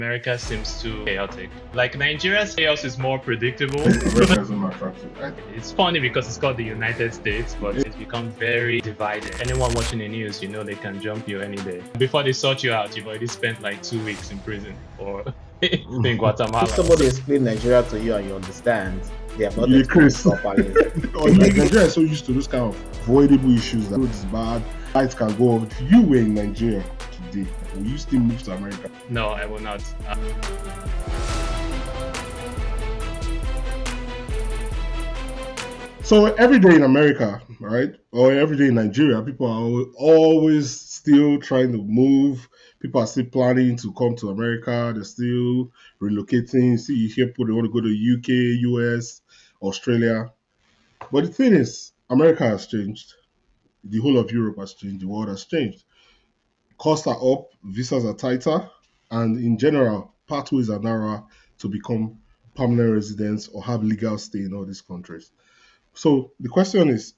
America seems too chaotic. Like Nigeria's chaos is more predictable. America is not attractive. It's funny because it's called the United States, but it's become very divided. Anyone watching the news, you know they can jump you any day. Before they sort you out, you've already spent like 2 weeks in prison or in Guatemala. If somebody explain Nigeria to you and you understand, they have not You explained Chris. properly. Nigeria is so used to those kind of avoidable issues that road is bad, lights can go off. If you were in Nigeria today, will you still move to America? No, I will not. So every day in America, right, or every day in Nigeria, people are always still trying to move. People are still planning to come to America. They're still relocating. See, you hear people they want to go to UK, US, Australia. But the thing is, America has changed. The whole of Europe has changed. The world has changed. Costs are up, visas are tighter, and in general, pathways are narrower to become permanent residents or have legal stay in all these countries. So the question is,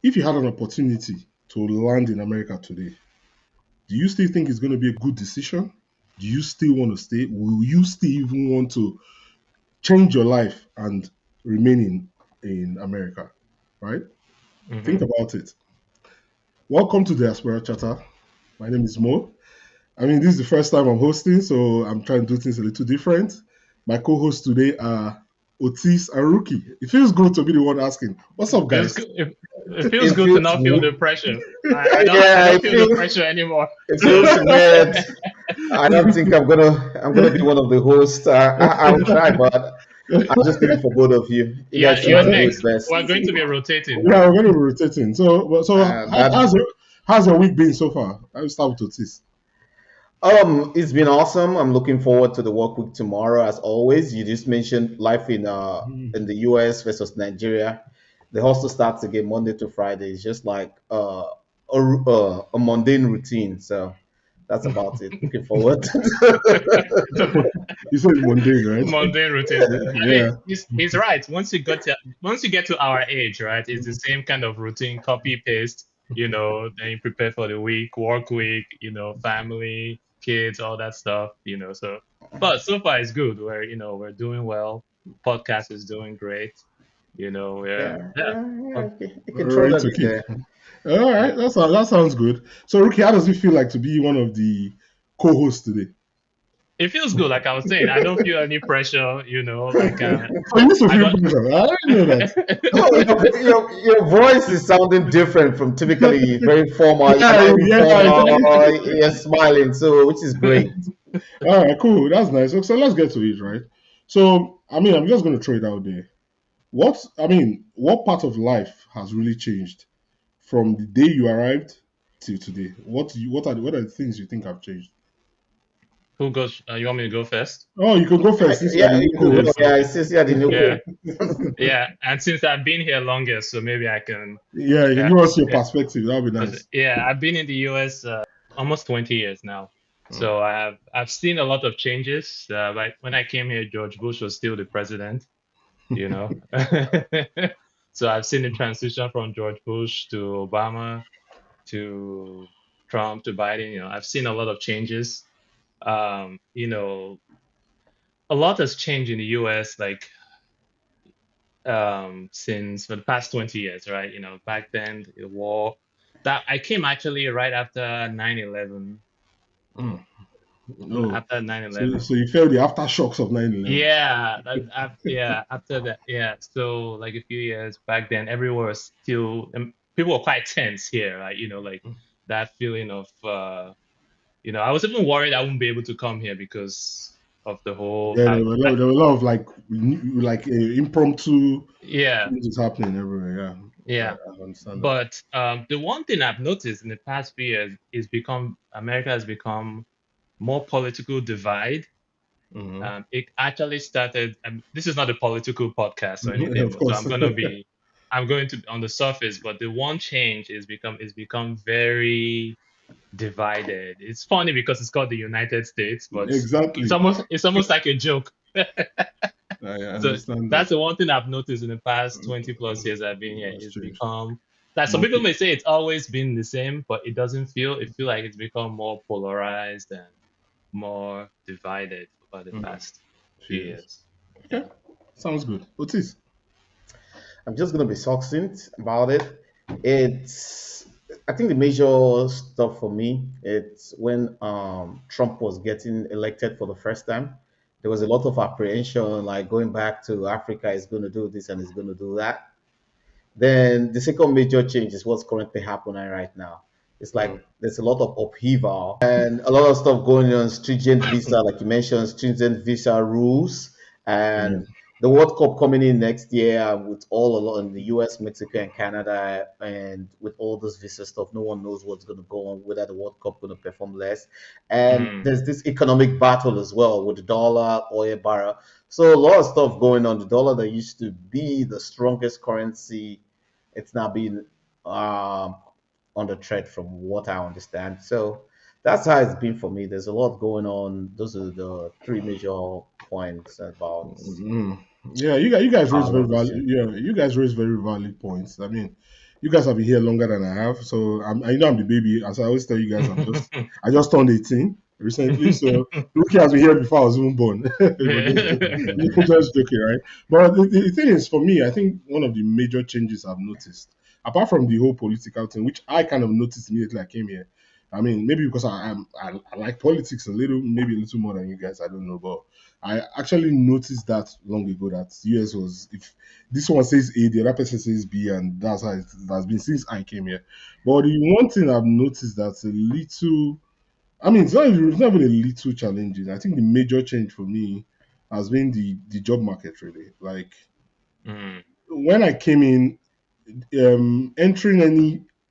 if you had an opportunity to land in America today, do you still think it's going to be a good decision? Do you still want to stay? Will you still even want to change your life and remain in America? Right? Think about it. Welcome to Diaspora Chatter. My name is Mo. I mean, this is the first time I'm hosting, so I'm trying to do things a little different. My co-hosts today are Otis and Rookie. It feels good to be the one asking, what's up, guys? It feels good to not feel the pressure. I don't feel the pressure anymore. It feels weird. I don't think I'm gonna be one of the hosts. I'll try, but I'm just looking for both of you. You guys You're seem to do it next. best. We're going to be rotating. Yeah, we're going to be rotating. So how's your week been so far? I'll start with Otis. It's been awesome. I'm looking forward to the work week tomorrow, as always. You just mentioned life in the US versus Nigeria. The hustle starts again Monday to Friday. It's just like a mundane routine. So that's about it. Looking forward. You said mundane, right? Mundane routine. Yeah. He's right. Once you get to our age, right, it's the same kind of routine, copy paste. You know, then you prepare for the week, work week. You know, family, kids, all that stuff. You know, but so far it's good. We're doing well. Podcast is doing great. You know, Yeah. You can throw Ready that to in kick. there. All right, that sounds good. So, Rookie, how does it feel like to be one of the co-hosts today? it feels good. Like I was saying, I don't feel any pressure. You know, like Oh, you used to feel pressure. I didn't know that. No, your voice is sounding different from typically very formal. You're smiling, so which is great. All right, cool. That's nice. So let's get to it, right? So, I mean, I'm just going to throw it out there. What part of life has really changed from the day you arrived till today? What are the things you think have changed? who goes? You want me to go first? Oh, you can go first. Since Yeah, you're the you new can go. co-host. Yeah, it's just the new Yeah. Yeah, and since I've been here longest, so maybe I can. Yeah, you can give us your perspective. That'll be nice. Yeah, I've been in the US almost 20 years now, so I've seen a lot of changes. Like when I came here, George Bush was still the president, you know. So I've seen the transition from George Bush to Obama to Trump to Biden. You know, I've seen a lot of changes. You know, a lot has changed in the US, like since for the past 20 years, right? You know, back then the war that I came actually right after 9/11. Oh, After 9/11. so you felt the aftershocks of 9/11. Yeah, after that, yeah. So like a few years back then, everywhere was still, people were quite tense here, right? You know, like that feeling of, I was even worried I wouldn't be able to come here because of the whole, Yeah, there were a lot of like impromptu yeah, things is happening everywhere. yeah. I understand that. But the one thing I've noticed in the past few years is America has become more political divide. It actually started. This is not a political podcast or anything, Of so course. I'm going to on the surface. But the one change is it's become very divided. It's funny because it's called the United States, but Exactly. it's almost like a joke. I So understand that's that. the one thing I've noticed in the past 20 plus years I've been here. That's It's changed. become that some people may say it's always been the same, but it doesn't feel. It feel like it's become more polarized and more divided over the Mm. past few Cheers. years. Okay, sounds good. Otis. I'm just gonna be succinct about it. It's I think the major stuff for me, it's when Trump was getting elected for the first time. There was a lot of apprehension, like going back to Africa is going to do this and is going to do that. Then the second major change is what's currently happening right now. It's like Mm. there's a lot of upheaval and a lot of stuff going on, stringent visa, like you mentioned, stringent visa rules, Yeah. and the World Cup coming in next year with all a lot in the US, Mexico, and Canada, and with all this visa stuff, no one knows what's going to go on, whether the World Cup going to perform less. And Mm, there's this economic battle as well with the dollar, oil barrel. So a lot of stuff going on. The dollar that used to be the strongest currency, it's now being um, under threat from what I understand. So that's how it's been for me. There's a lot going on. Those are the three major points about Mm. Yeah, you guys how raise a very lot has valid. changed. Yeah, you guys raise very valid points. I mean, you guys have been here longer than I have, so I know I'm the baby. As I always tell you guys, mm. I just turned 18 recently, so Rookie has been here before I was even born. But just joking, right? But the thing is, for me, I think one of the major changes I've noticed, apart from the whole political thing, which I kind of noticed immediately I came here. I mean, maybe because I like politics a little, maybe a little more than you guys. I don't know, but I actually noticed that long ago that US was, if this one says A, the other person says B, and that's how it has been since I came here. But the one thing I've noticed that's a little, I mean, it's not even a little challenging. I think the major change for me has been the job market, really. Like Mm, when I came in, entering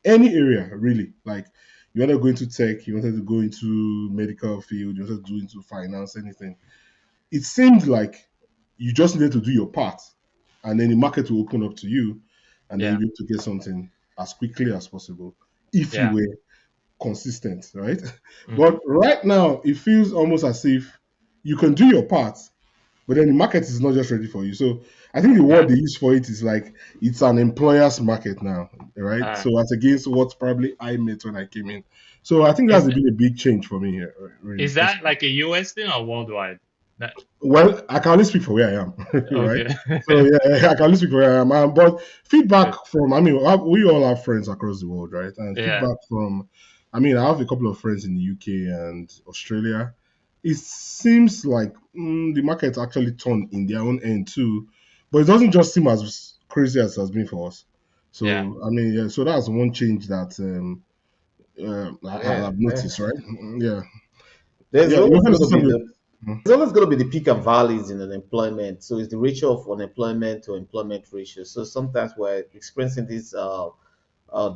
any area, really, like you wanted to go into tech, you wanted to go into medical field, you wanted to do into finance, anything, it seemed like you just needed to do your part and then the market will open up to you and then yeah, you'll be able to get something as quickly as possible if you yeah. were consistent, right? Mm, But right now, it feels almost as if you can do your part, but then the market is not just ready for you. So I think the word yeah. they use for it is like it's an employer's market now, right? Uh, So that's against what probably I met when I came in. So I think that's is been a big change for me here, really. is that like a US thing or worldwide? That Well, I can only speak for where I am, right? okay. So yeah, I can only speak for where I am. But feedback from, I mean, we all have friends across the world, right? And Yeah. feedback from, I mean, I have a couple of friends in the UK and Australia. It seems like the market actually turned in their own end too, but it doesn't just seem as crazy as it has been for us. Yeah. So I mean, yeah, so that's one change that Yeah, I've yeah. noticed, right? Yeah, There's yeah. You always want to going to say be something? the there's always going to be the peak and valleys in unemployment. So it's the ratio of unemployment to employment ratio. So sometimes we're experiencing this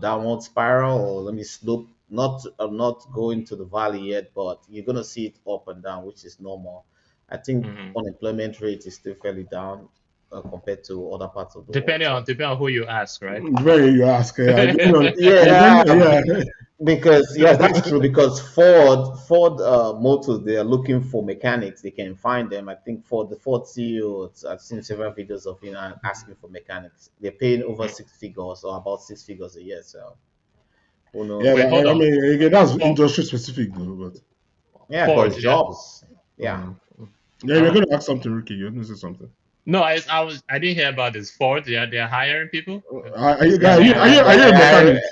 downward spiral, or let me slope. Not I'm not going to the valley yet, but you're going to see it up and down, which is normal. I think Hmm. unemployment rate is still fairly down compared to other parts of the world. Depending on who you ask, right? Very you ask. Yeah, Yeah. because yes, that's true. Because Ford Motors, they are looking for mechanics. They can find them. I think for the Ford CEO, I've seen several videos of asking for mechanics. They're paying over Mm. six figures or about six figures a year. So who Yeah, Wait, knows? but hold I on. mean, again, that's For industry specific though. But Yeah, but Ford, it's yeah. jobs. Yeah. mm. Yeah, you're Oh. going to ask something, Ricky. You're going to say something. No, I didn't hear about this. Ford, yeah, they're hiring people. Are you, Yeah, are you, are you, are you a mechanic?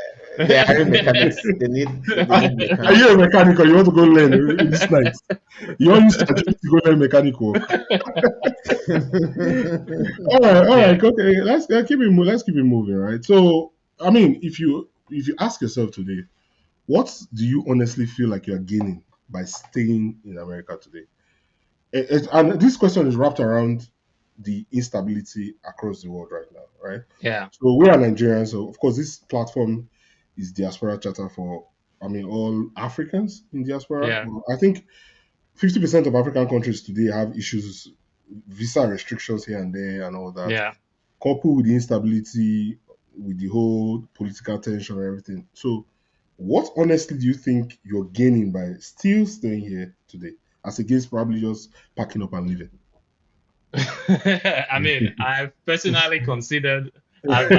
they're hiring mechanics. They need Are you a mechanics. mechanic or you want to go learn this night? You want to start to go learn mechanic work? All Yeah. right, okay. Let's keep it moving, right? So, I mean, if you ask yourself today, what do you honestly feel like you're gaining by staying in America today? And this question is wrapped around the instability across the world right now, right? Yeah. So we are Nigerians, so of course this platform is diaspora charter for, I mean, all Africans in diaspora. Yeah. I think 50% of African countries today have issues, visa restrictions here and there and all that, Yeah. coupled with the instability, with the whole political tension and everything. So, what honestly do you think you're gaining by still staying here today, as against probably just packing up and leaving? I mean, I've personally considered I've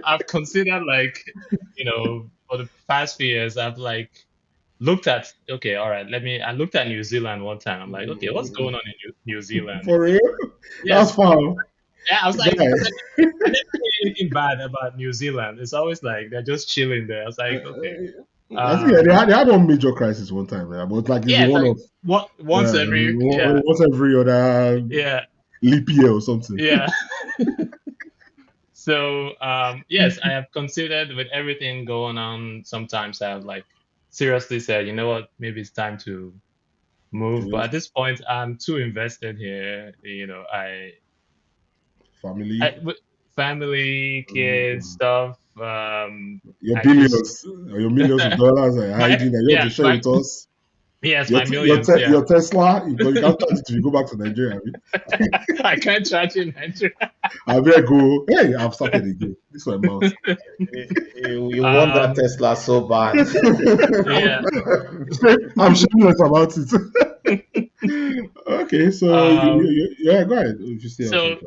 I've considered like, for the past few years, I've like looked at, okay, all right, I looked at New Zealand one time. I'm like, okay, what's going on in New Zealand? For real? That's Yes. fun. Yeah, I was like, Guy. because I never hear anything bad about New Zealand. It's always like they're just chilling there. I was like, okay. I think yeah, Um, they had one major crisis one time, yeah, but like it's yeah, it's one like of once every, yeah, once every other yeah, leap year or something. yeah. So, yes, I have considered with everything going on, sometimes I have like seriously said, you know what, maybe it's time to move. But Yes. at this point, I'm too invested here. Family, With family, kids, um, stuff. your I just billions, or your millions of dollars are my hiding, and you have yeah, to share with us. yes, my millions. Yeah, Your Tesla, but you can't charge it if you go back to Nigeria. I can't charge in Nigeria. I better go. Hey, I've started again. This one mouth. You want that um, Tesla so bad. yeah. I'm shameless about it. Okay, so Um, yeah, go ahead if you still have so something.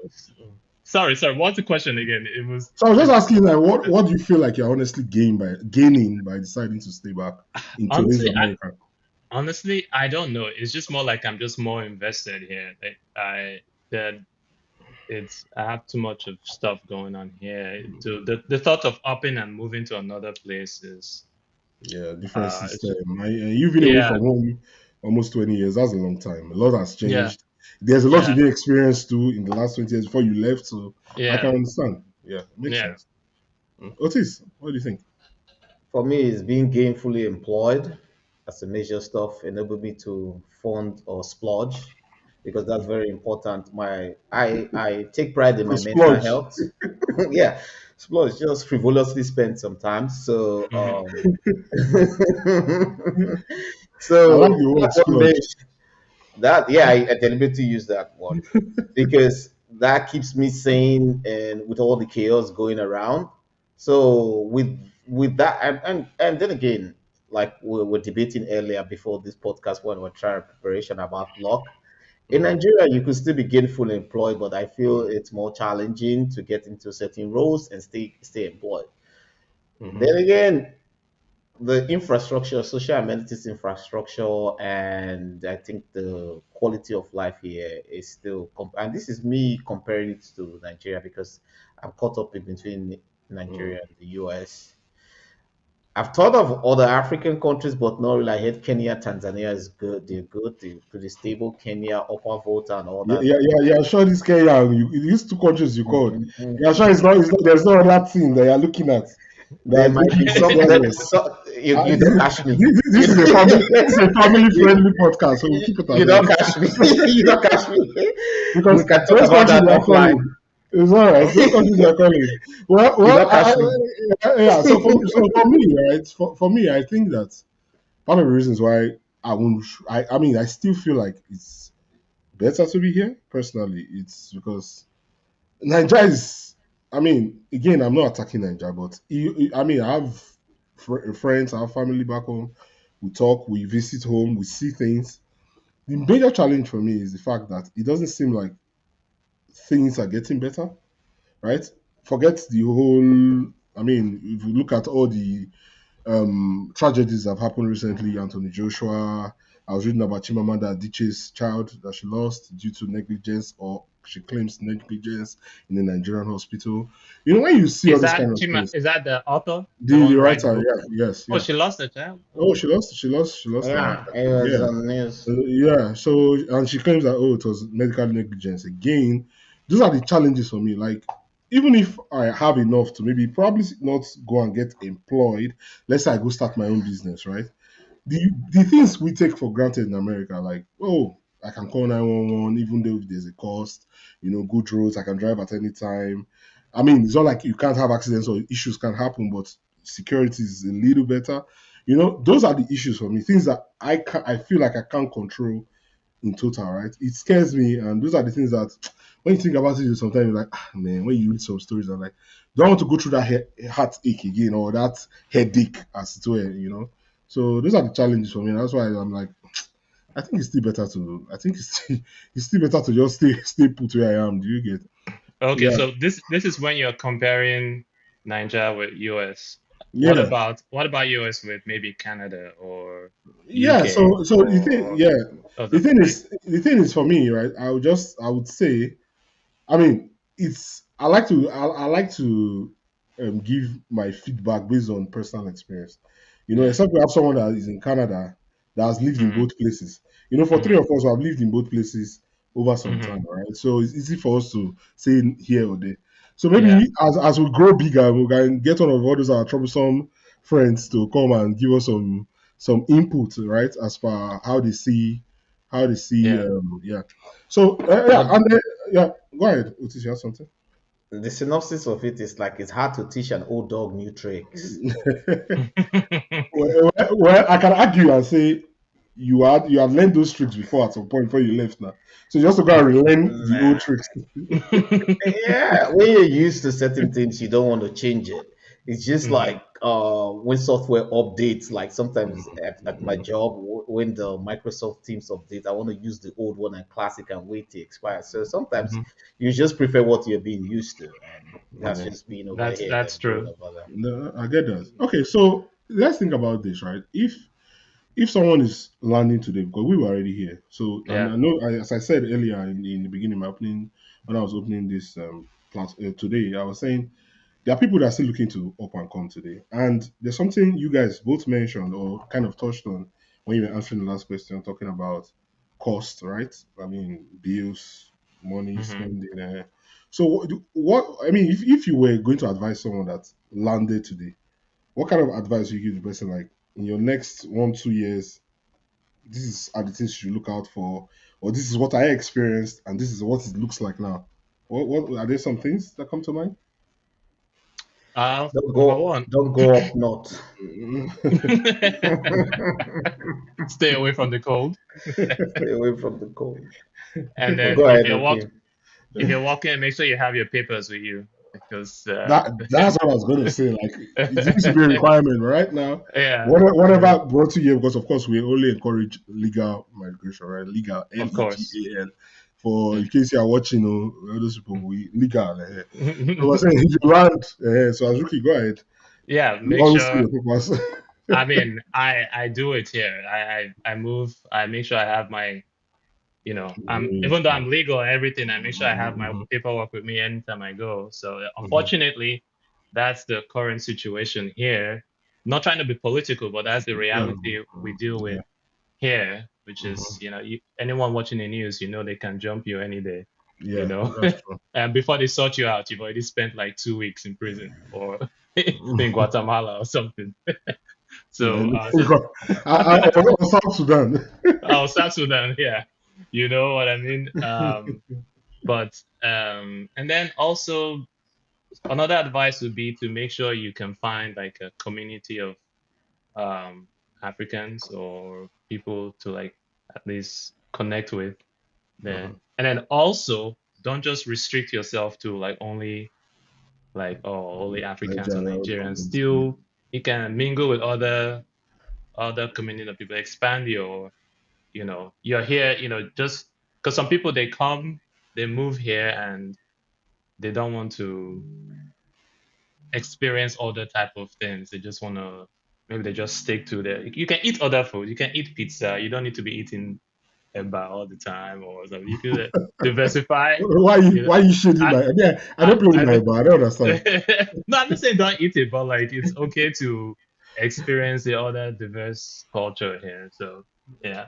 sorry. What's the question again? It was So I was just it's asking, like, what do you feel like you're honestly gaining by deciding to stay back in today's honestly, America? I don't know. It's just more like I'm just more invested here. Like that I have too much of stuff going on here. To the thought of upping and moving to another place is Yeah, different it's just, system. You've been away yeah, from home almost 20 years. That's a long time. A lot has yeah, changed. There's a lot you yeah, didn't experience too in the last 20 years before you left. So I yeah, can understand. Yeah, makes yeah. sense. Otis, what do you think? For me, it's being gainfully employed as a major stuff enable me to fund or splurge because that's very important. I take pride in To my mental splurge. health. Yeah, splurge just frivolously spent sometimes. So Hmm. I like so the word that one day splurge. that yeah, I deliberately use that word because that keeps me sane and with all the chaos going around. So with that and then again, like we were debating earlier before this podcast when we were trying preparation about luck. In Mm, Nigeria, you could still be gainfully employed, but I feel it's more challenging to get into certain roles and stay employed. mhm. Then again, the infrastructure, social amenities infrastructure, and I think the quality of life here is still, and this is me comparing it to Nigeria because I'm caught up in between Mm. Nigeria and the US. I've thought of other African countries, but not really. I heard Kenya, Tanzania is good. They're good. They're pretty stable. Kenya, Upper Volta, and all that. Yeah. Sure, this Kenya, these two countries you called. Mhm. Yeah, sure, there's no other thing that you're looking at There that might make be you some. compare There, them. so, you don't catch me. This You, is a family friendly podcast, so we'll keep it you as don't that. catch me. You don't catch me. We Because can talk those about countries that you are offline. calling, it's all right. Those countries you are calling. You don't catch me. Yeah. So for me, right? For me, I think that one of the reasons why I won't. I mean, I still feel like it's better to be here. Personally, it's because Nigeria is. I mean, again, I'm not attacking Nigeria, but I mean, I have friends, I have family back home. We talk, we visit home, we see things. The major challenge for me is the fact that it doesn't seem like things are getting better, right? Forget the whole. I mean, if you look at all the tragedies that have happened recently, Anthony Joshua. I was reading about Chimamanda Adichie's child that she lost due to negligence, or she claims negligence in a Nigerian hospital. You know, when you see all Is these that kind of things, Is that the author, the the one write the writer, book? yeah, yes, Oh, yeah. she lost a child. Oh, Oh, she lost her, Yeah, it was yeah. on news. Yeah, so and she claims that it was medical negligence. Again, those are the challenges for me. Like, even if I have enough to maybe probably not go and get employed, let's say I go start my own business, right? The things we take for granted in America, like, oh, I can call 911 even though there's a cost, good roads, I can drive at any time. I mean, it's not like you can't have accidents or issues can happen, but security is a little better. Those are the issues for me. Things that I feel like I can't control in total, right? It scares me, and those are the things that when you think about it, sometimes you're like, man, when you read some stories, I'm like, do I want to go through that heartache again or that headache as it were? So those are the challenges for me. And that's why I'm like, I think it's still better to. I think it's still better to just stay put where I am. Do you get? okay. Yeah. So this is when you're comparing Nigeria with US. Yeah, what about US with maybe Canada or yeah. UK So the thing, or yeah, other like the thing is for me, right? I would say, I mean, I like to give my feedback based on personal experience. You know, yeah. except we have someone that is in Canada that has lived in Mm-hmm. both places. You know, for three Mm-hmm. of us who have lived in both places over some Mm-hmm. time, right? So it's easy for us to say here or there. So Yeah. maybe as we grow bigger, we can get one of all those our troublesome friends to come and give us some input, right? As far how they see, Yeah. yeah. So yeah, But and then, yeah, go ahead, Otis, you have something? the synopsis of it is like it's hard to teach an old dog new tricks. I can argue and say you had learned those tricks before at some point before you left now. So just to go and relearn the old Nah. tricks. Yeah, when you're used to certain things, you don't want to change it. It's just Hmm. like when software updates, like sometimes at my job, when the Microsoft Teams update, I want to use the old one and classic and wait to expire. So sometimes Hmm. you just prefer what you're being used to, and that's Yeah, just being over here That's than going true. over there. no, I get that. Okay, so let's think about this, right? If someone is landing today, because we were already here, so and Yeah. I know, as I said earlier in the beginning, my opening when I was opening this class today, I was saying there are people that are still looking to up and come today. And there's something you guys both mentioned or kind of touched on when you were answering the last question, talking about cost, right? I mean, bills, money, Hmm. spending. So, I mean, if you were going to advise someone that landed today, what kind of advice you give the person, like in your next 1, 2 years? This is are the things you should look out for, or this is what I experienced, and this is what it looks like now. What are there some things that come to mind? Number one, Don't go up north. stay away from the cold. Stay away from the cold. And But then go ahead, okay. if you're walking, make sure you have your papers with you because That's what I was going to say. Like, it used to be a requirement right now. yeah, Whatever brought you here, because of course we only encourage legal migration, right? Legal, of course. legal. For Mm. in case you are watching, all those people we legal. So we're saying if you land, so as Rookie, go ahead. Yeah, You make always see sure. your papers. I mean, I do it here. I move. I make sure I have my, I'm even though I'm legal and everything, I make sure I have my Mhm, paperwork with me anytime I go. So mhm. unfortunately, that's the current situation here. Not trying to be political, but that's the Yeah, reality we deal with yeah, here, which is, mhm. anyone watching the news, they can jump you any day, you Yeah, know. that's true. And before they sort you out, you've already spent like 2 weeks in prison or in Guatemala or something. So, And or South Sudan. oh, South Sudan, yeah, you know what I mean. But and then also another advice would be to make sure you can find like a community of um Africans or people to like at least connect with. Mhm. Then and then also don't just restrict yourself to like only like only Africans or Nigerian Nigerians. community. Still, you can mingle with other community of people. Expand you're here. Just because some people they come, they move here and they don't want to experience other type of things. They just want to maybe they just stick to their. You can eat other food. You can eat pizza. You don't need to be eating eba all the time or something. You could diversify. You know, Why you shading I my? Yeah, I I don't play with I my think bar. I don't understand. no, I'm not saying don't eat it, but like it's okay to experience the other diverse culture here. So yeah,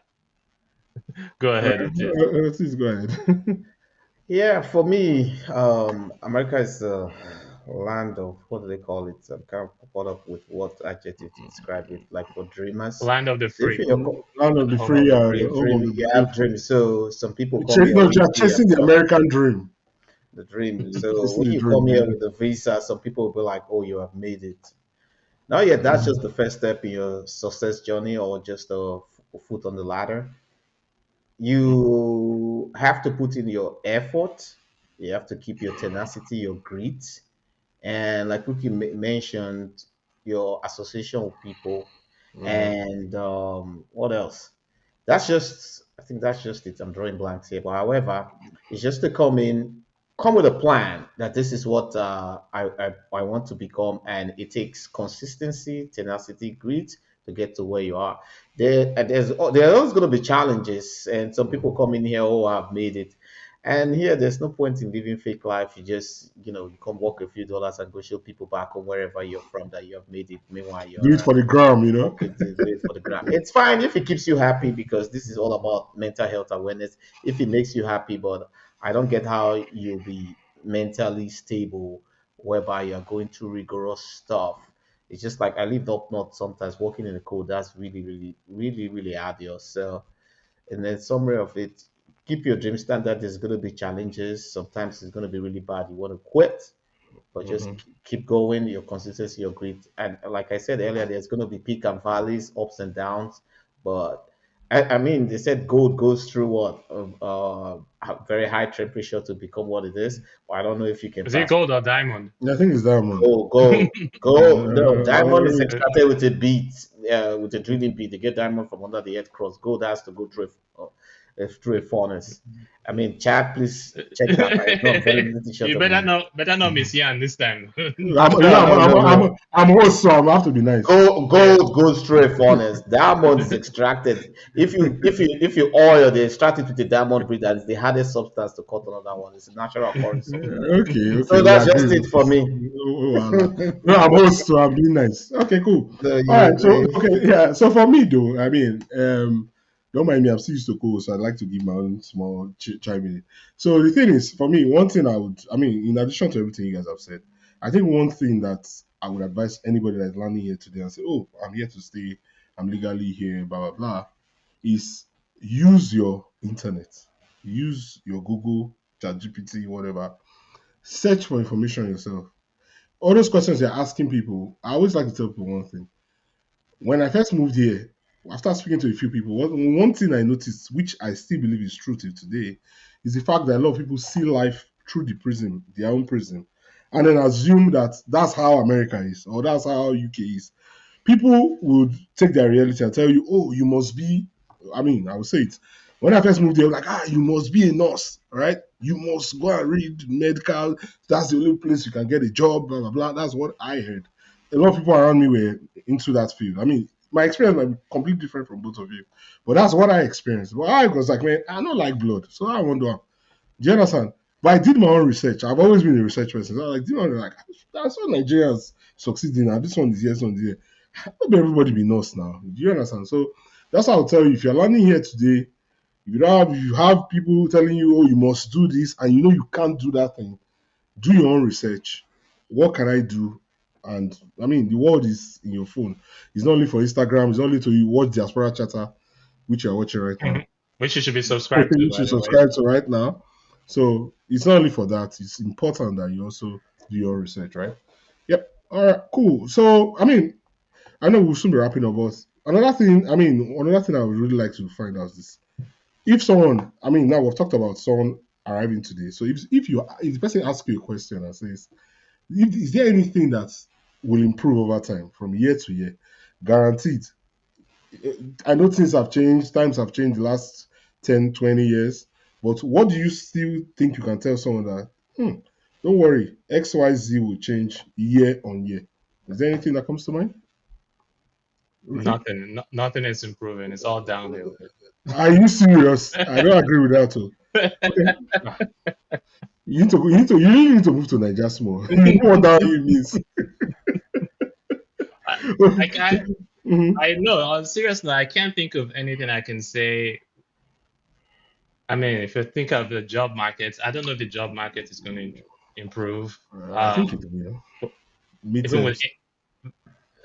go ahead, Otis. Please go ahead. Yeah, for me, America is a land of what do they call it? I'm kind of caught up with what adjective to describe it, like for dreamers. Land of the So if free you're Land of and the home of free the and brave. home of the you brave. have dreams. So some people come here No, with you are the chasing the American dream. the dream. So Chasing when the you dream. come here Yeah. with the visa, some people will be like, "Oh, you have made it." Now, yeah, that's just the first step in your success journey, or just a foot on the ladder. You have to put in your effort. You have to keep your tenacity, your grit, and like Ricky mentioned, your association with people, Mhm. and what else? I think that's just it. I'm drawing blanks here, but however, it's just to come in. come with a plan that this is what I want to become, and it takes consistency, tenacity, grit to get to where you are. There's always going to be challenges, and some people come in here, oh, I've made it. And here, there's no point in living fake life. You just, you come work a few dollars and go show people back home wherever you're from that you have made it. Meanwhile, Do you're it for the gram, you know. okay, do it for the gram. It's fine if it keeps you happy because this is all about mental health awareness. If it makes you happy, but I don't get how you'll be mentally stable whereby you're going through rigorous stuff. It's just like I lived up north sometimes working in the cold. That's really, really, really, really arduous. So, and then summary of it, keep your dream standard. There's going to be challenges. Sometimes it's going to be really bad. You want to quit, but just Hmm. keep going, your consistency, your grit. And like I said earlier, there's going to be peak and valleys, ups and downs. But I mean, they said gold goes through what a very high temperature to become what it is. But I don't know if you can Is it pass gold or diamond? I think it's diamond. gold, gold, gold. No, diamond is Uh, extracted with a beat, with a drilling beat. They get diamond from under the earth crust. Gold has to go through a furnace. I mean, Chad, please check that. I know I'm very little short You of my. better not miss Yan this time. No, no, no, no. I'm host, so I have to be nice. Yeah. Gold goes through a furnace. Diamond is extracted. If you oil, they extract it with the diamond breed, and it's the hardest substance to cut another one. It's a natural occurrence of it. Okay, okay, So we that's just agree. it for me. Voilà. No, I'm host, so I'm being nice. Okay, cool. So All you right, so agree? okay, yeah. So for me, though, I mean, don't mind me. I'm still used to cool, so I'd like to give my own small chime in. So the thing is, for me, one thing I mean, in addition to everything you guys have said, I think one thing that I would advise anybody that's landing here today and say, "Oh, I'm here to stay. I'm legally here," blah blah blah, is use your internet, use your Google, ChatGPT, whatever. Search for information yourself. All those questions you're asking people, I always like to tell people one thing. When I first moved here, after speaking to a few people, one thing I noticed, which I still believe is true till today, is the fact that a lot of people see life through the prism, their own prism, and then assume that that's how America is or that's how UK is. People would take their reality and tell you, oh, you must be, I mean, I would say it. When I first moved there, like, you must be a nurse, right? You must go and read medical. That's the only place you can get a job, blah, blah, blah. That's what I heard. A lot of people around me were into that field. I mean, my experience might be completely different from both of you, but that's what I experienced. But I was like, man, I don't like blood, so I wonder. Do you understand? But I did my own research. I've always been a research person. So I was like, do you know, like, that's what Nigerians succeeding now. This one is here, this one is here. Not everybody be nurse now. Do you understand? So that's how I'll tell you. If you're learning here today, if you have people telling you, oh, you must do this, and you know you can't do that thing, do your own research. What can I do? And I mean, the world is in your phone. It's not only for Instagram. It's not only to you watch Diaspora Chatter, which you're watching right now. Which you should be subscribed to, You by should the way. subscribe to right now. So it's not only for that. It's important that you also do your research, right? Yep. All right. Cool. So I mean, I know we'll soon be wrapping up, but another thing I would really like to find out is this. If someone, I mean, now we've talked about someone arriving today. So if the person asks you a question and says, is there anything that will improve over time from year to year? Guaranteed. I know things have changed, times have changed the last 10, 20 years. But what do you still think you can tell someone that, don't worry, XYZ will change year on year? Is there anything that comes to mind? Okay. Nothing, nothing is improving. It's all downhill. Are you serious? I don't agree with that too. Okay. Ah, you really need to move to Nigeria small. You know what that means. I, I can't. Mhm. I know. On serious note, I can't think of anything I can say. I mean, if you think of the job market, I don't know if the job market is going to improve. I think it will. Even with Midterms.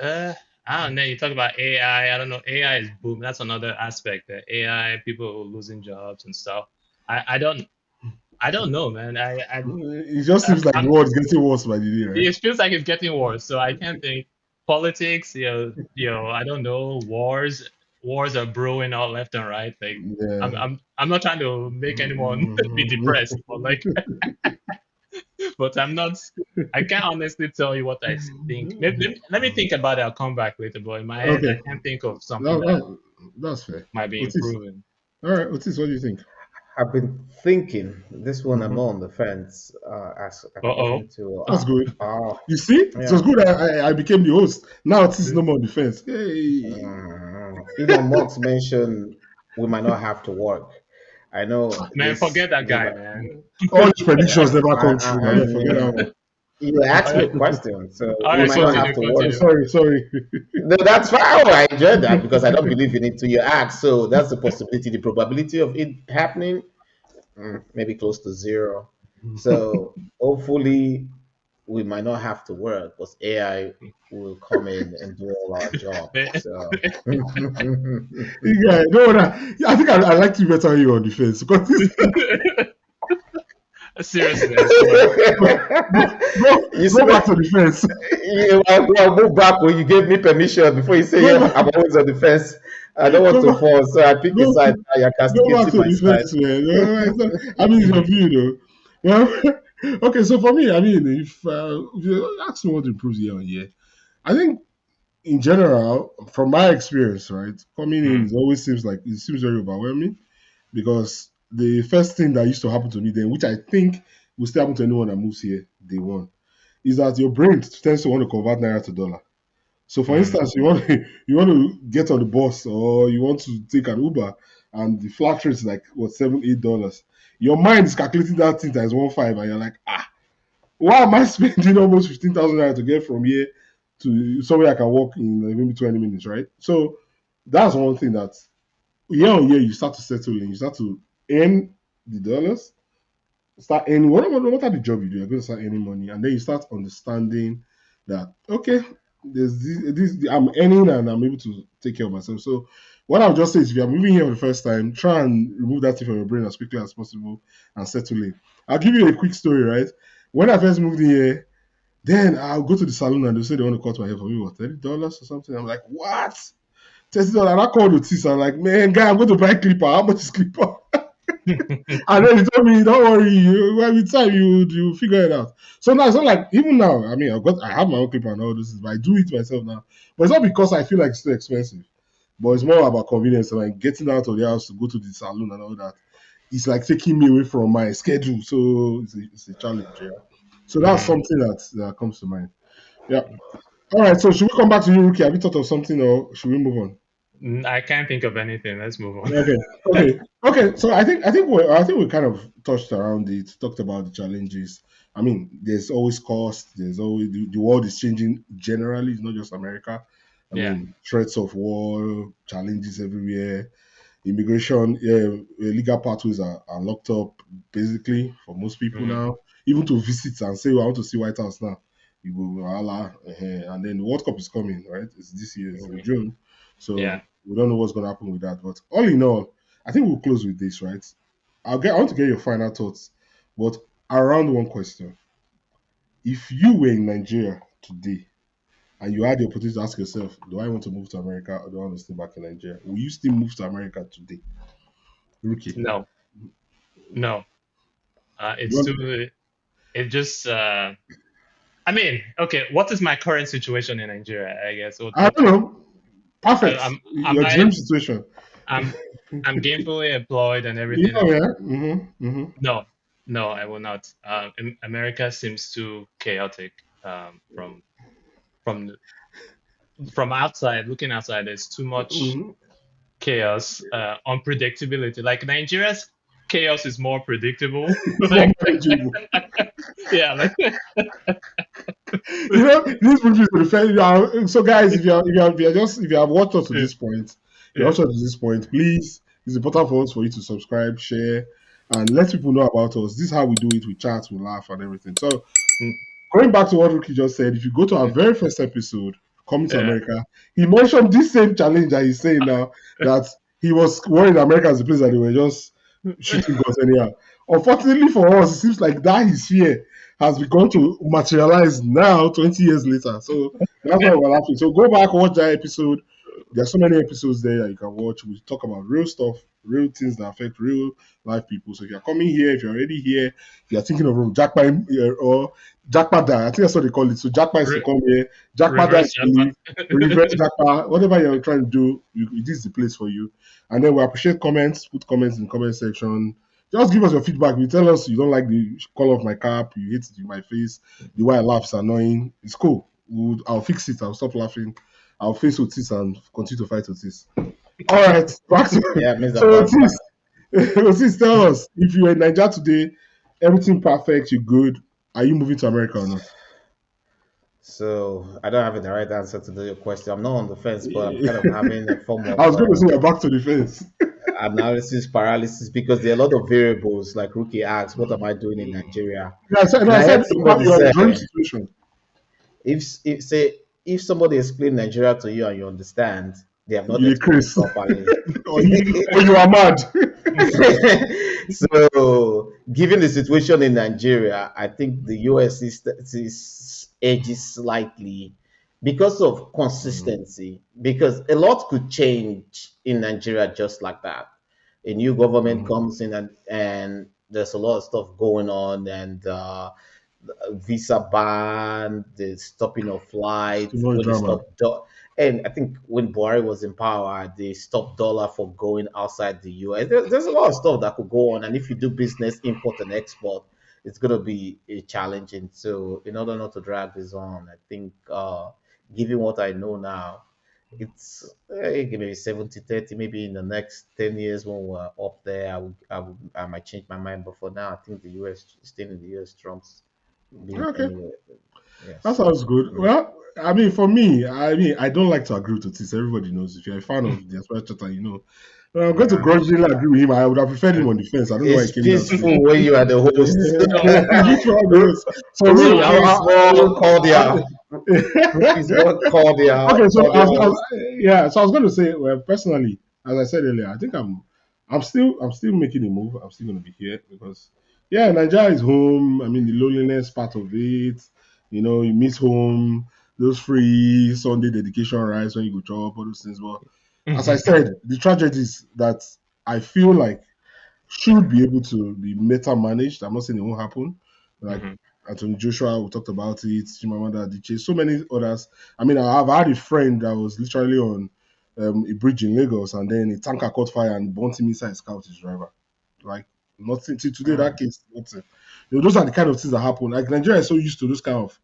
uh, I don't know. You talk about AI. I don't know. AI is boom. That's another aspect. That AI, people losing jobs and stuff. I I don't know, man. It just seems like the world is getting worse by the day, right? It feels like it's getting worse. So I can't think politics. I don't know. Wars are brewing all left and right. Like Yeah. I'm not trying to make anyone be depressed, but like, but I'm not. I can't honestly tell you what I think. Let me think about it. I'll come back later. But in my head, Okay. I can't think of something That, that that, that's fair. might be Otis. improving. All right, Otis, what do you think? I've been thinking this one. I'm Mhm. not on the fence. Uh-oh. According to That's good. oh You see, it was yeah, good. I became the host. Now it is no more defense. Hey, Elon Musk mentioned we might not have to work. I know Man, this. forget that We guy, might, man. all his predictions never come true, I man. Forget that mean, one. you asked me a Alright, question, so we alright, might not have continue, to work. continue. Sorry. No, that's fine. Oh, I enjoyed that because I don't believe in it till you ask. So that's the possibility. The probability of it happening, maybe close to zero. So hopefully we might not have to work because AI will come in and do all our job. Man. So Yeah, no, I think I like you better you on defense because this Seriously, I swear. you see, go back to defense. I'll move back when you gave me permission before you say, Go yeah, back, I'm always on the fence. I don't want go to back, fall, so I pick a go, side. Now you're go back castigating to my side. defense, man. I mean, it's your view, though. Well, okay, so for me, I mean, if you ask me what improves year on year, I think in general, from my experience, right, coming in, Mm, it seems very overwhelming because the first thing that used to happen to me then, which I think will still happen to anyone that moves here day one, is that your brain tends to want to convert naira to dollar. So, for mm. instance, you want to get on the bus or you want to take an Uber, and the flat rate is like what $7-8. Your mind is calculating that thing times 1.5, and you're like, why am I spending almost 15,000 naira to get from here to somewhere I can walk in maybe 20 minutes, right? So that's one thing that year on year you start to settle in, you start to earn the dollars, start earning no matter the job you do, you're going to start earning money, and then you start understanding that okay, there's this I'm earning and I'm able to take care of myself. So what I'll just say is, if you're moving here for the first time, try and remove that thing from your brain as quickly as possible and settle in. I'll give you a quick story, right? When I first moved here, then I'll go to the salon and they'll say they want to cut my hair for me, what, $30 or something? I'm like, what? $30? And I called Otis. I'm like, man, guy, I'm going to buy clipper. How much is clipper? And then he told me, "Don't worry, with time you figure it out." So now it's not like, even now. I mean, I have my own clipper and all this, but I do it myself now. But it's not because I feel like it's too expensive, but it's more about convenience. And like getting out of the house to go to the salon and all that. It's like taking me away from my schedule, so it's a challenge. Yeah. So that's Mm. something that comes to mind. Yeah. All right. So should we come back to you, Rookie? Have you thought of something, or should we move on? I can't think of anything. Let's move on. Okay. So I think we kind of touched around it, talked about the challenges. I mean, there's always cost. There's always the world is changing generally. It's not just America. I Yeah. mean, threats of war, challenges everywhere. Immigration, yeah, legal pathways are locked up basically for most people Mm, now. Even to visit and say, "Well, I want to see White House now," you go, Allah, and then the World Cup is coming, right? It's this year, it's in mm. June, Yeah. so we don't know what's going to happen with that. But all in all, I think we'll close with this, right? I want to get your final thoughts, but around one question: if you were in Nigeria today and you had the opportunity to ask yourself, "Do I want to move to America or do I want to stay back in Nigeria?" Will you still move to America today, Rookie? No, no. You It's want, too. It just. I mean, okay. What is my current situation in Nigeria? I guess. I don't know. I, Perfect. I'm. Am Your I? dream situation. I'm. I'm gainfully employed and everything Yeah, else. yeah. Mm-hmm. No, no, I will not. America seems too chaotic. From from from outside, looking outside, there's too much Mm-hmm. chaos, unpredictability. Like Nigeria's chaos is more predictable. More Like, manageable. yeah, like, This brings me to the fact. So, guys, if you have watched us to yeah, this point, if you yeah. watched us to this point, please, it's important for us for you to subscribe, share, and let people know about us. This is how we do it. We chat, we laugh, and everything. So, Mm, going back to what Ricky just said, if you go to our mm, very first episode, Coming to yeah. America, he mentioned this same challenge that he's saying now, that he was worried America is the place that they were just shooting guns anyhow. Unfortunately for us, it seems like that his fear has begun to materialize now, 20 years later. So that's why we're laughing. So go back, watch that episode. There's so many episodes there that you can watch. We talk about real stuff, real things that affect real life people. So if you're coming here, if you're already here, if you're thinking of Jackpot or Jackpot, I think that's what they call it. So Jackpot is to Re- come here, Jackpot is reverse to leave, Japan. reverse Jackpot, whatever you're trying to do, this is the place for you. And then we appreciate comments. Put comments in the comment section. Just give us your feedback. You tell us you don't like the color of my cap, you hate it in my face, the way I laugh is annoying. It's cool. I'll fix it. I'll stop laughing. I'll face Otis and continue to fight Otis. All right, back to Yeah, Mr. so Bouncer. Otis. Otis, tell us if you were in Nigeria today, everything perfect, you're good. Are you moving to America or not? So I don't have a direct answer to your question. I'm not on the fence, but I'm kind of having a form I of was going to say you're back to the fence. analysis paralysis because there are a lot of variables. Like Rookie asked, "What am I doing in Nigeria?" Yeah, And I I said heard somebody you're in say, a dream situation. "If say if somebody explain Nigeria to you and you understand, they have not You explained it Chris, properly." or you are mad. So, given the situation in Nigeria, I think the US is edges slightly because of Mhm, consistency. Because a lot could change in Nigeria just like that. A new government mhm. comes in and there's a lot of stuff going on, and visa ban, the stopping of Too flights, much when they drama. stop. And I think when Buhari was in power, they stopped dollar for going outside the US. There's a lot of stuff that could go on, and if you do business, import and export, it's gonna be challenging. So, in order not to drag this on, I think, given what I know now, it's maybe 70-30. Maybe in the next 10 years when we're up there, I might change my mind. But for now, I think the US, staying in the US trumps being Okay, anywhere. that Yes. sounds good. Mm. Well, I mean, for me, I don't like to agree with this. Everybody knows. If you're a fan of the Aspire Chatter, you know. Well, I'm going to Yeah. grudgingly agree with him. I would have preferred him on the fence. I don't know why he It's came down today. peaceful when you are the host. So, Which one knows? So me, so, Rookie is more cordial. Rookie is I, more cordial. okay, so Cordial. yeah, so I was going to say, well, personally, as I said earlier, I think I'm still making a move. I'm still going to be here because, yeah, Nigeria is home. I mean, the loneliness part of it, you miss home, those free Sunday dedication rights when you go job, all those things. But as I said, the tragedies that I feel like should be able to be meta managed. I'm not saying it won't happen. Like Mhm, Anthony Joshua, we talked about it, Chimamanda Adichie, so many others. I mean, I've had a friend that was literally on a bridge in Lagos and then a tanker caught fire and burnt him inside his car with his driver. Like, nothing till today, that Mm. case, nothing. Those are the kind of things that happen. Like, Nigeria is so used to those kind of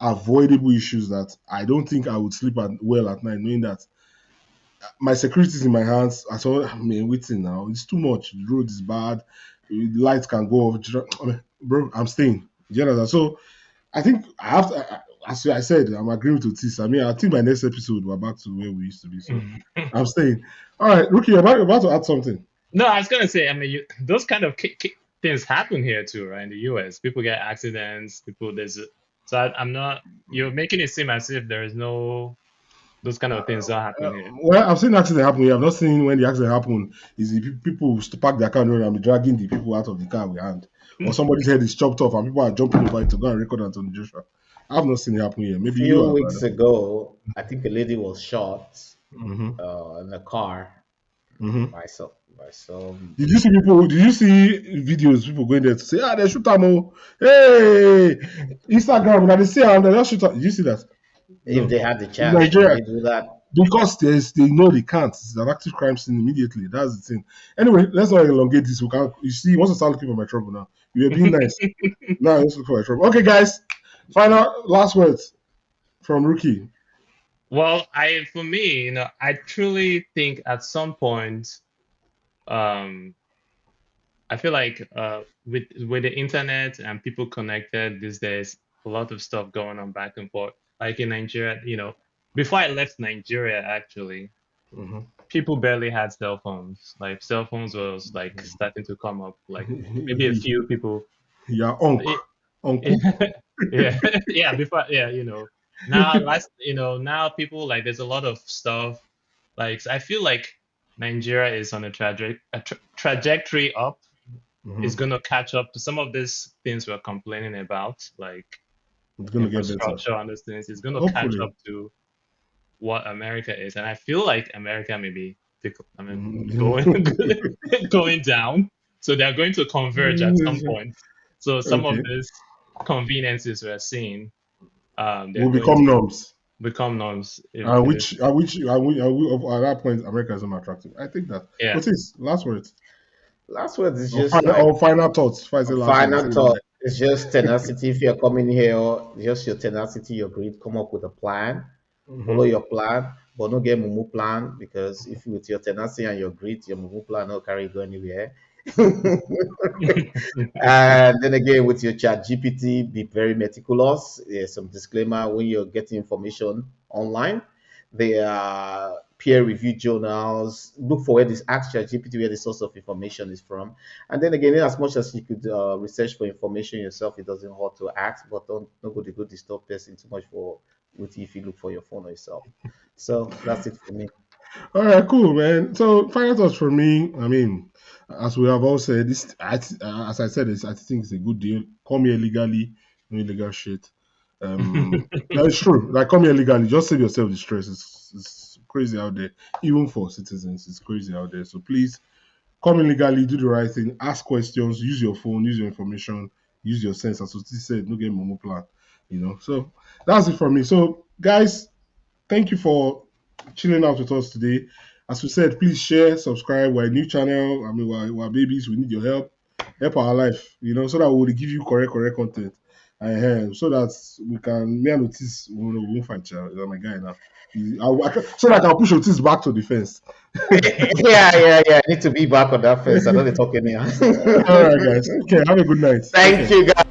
avoidable issues that I don't think I would sleep well at night knowing that my security is in my hands. I saw, I mean, waiting now. It's too much. The road is bad. The lights can go off. I mean, bro, I'm staying. Do you understand? So I think I have to, as I said, I'm agreeing with this. I mean, I think my next episode we're back to where we used to be. So mhm. I'm staying. All right, Rookie, you're about to add something. No, I was gonna say, I mean, those kind of things happen here too, right? In the US, people get accidents. So I'm not. You're making it seem as if there is no those kind of things don't happen here. Well, I've seen accident happen here. I've not seen when the accident happened. Is the people who park their car and be dragging the people out of the car with hand, or somebody's head is chopped off and people are jumping over it to go and record Anthony Joshua. I've not seen it happen here. A Maybe you few have. weeks ago, I think a lady was shot Mm-hmm. in a car Mm-hmm. by some. Did you see people? Did you see videos? People going there to say, "Ah, they shoot them! Oh, hey, Instagram, now they say, ah, they just shoot them." Did you see that? If No. they had the In chance, would Nigeria, they do that? because they know they can't. It's an active crime scene immediately. That's the thing. Anyway, let's not elongate this. We can't. You see, you want to start looking for my trouble now. You were being nice. Now let's look for my trouble. Okay, guys. Final last words from Rookie. Well, for me, I truly think at some point, um, I feel like with the internet and people connected these days, a lot of stuff going on back and forth. Like in Nigeria, before I left Nigeria, actually, Mm-hmm. people barely had cell phones. Like cell phones was like starting to come up. Like maybe a few people. Yeah, Unc, It, Uncle. yeah, yeah. Before, yeah, now people like there's a lot of stuff. Like I feel like Nigeria is on a trajectory up. Is Mm-hmm. going to catch up to some of these things we're complaining about, like It's gonna get better. infrastructure and those things. It's going to catch Hopefully. up to what America is, and I feel like America may be, I mean, going Mhm. going down. So they're going to converge at some point. So some of Okay. these conveniences we're seeing, they're Will going become to norms. become norms in this. At that point, America is unattractive. I think that. Yeah. What is last words? Last word is just Or like final thoughts. If I say last word, say final thought. it. It's just tenacity. If you're coming here, just your tenacity, your grit. Come up with a plan. Follow Mhm. your plan, but not get mumu plan because if with your tenacity and your grit, your mumu plan not carry you go anywhere. And then again, with your chat GPT, be very meticulous. There's some disclaimer when you're getting information online. There are peer-reviewed journals. Look for where this ask chat GPT where the source of information is from. And then again, in as much as you could research for information yourself, it doesn't hurt to ask, but don't go to go disturb person too much for with if you look for your phone or yourself. So that's it for me. All right, cool, man. So final thoughts for me. I mean, as we have all said, as I said, I think it's a good deal. Come here legally, no illegal shit. That's true. Like come here legally, just save yourself the stress. It's crazy out there, even for citizens. It's crazy out there. So please come in legally, do the right thing, ask questions, use your phone, use your information, use your sense. As Oti said, no get momo plan. So that's it for me. So guys, thank you for chilling out with us today. As we said, please share, subscribe. We're a new channel. I mean, we're babies. We need your help. Help our life, so that we will give you correct content. So that we can, me and Otis, we won't fight you. You're my guy now. So that I can push Otis back to the fence. Yeah. I need to be back on that first. I know they talking here. All right, guys. Okay, have a good night. Take Thank care. you, guys.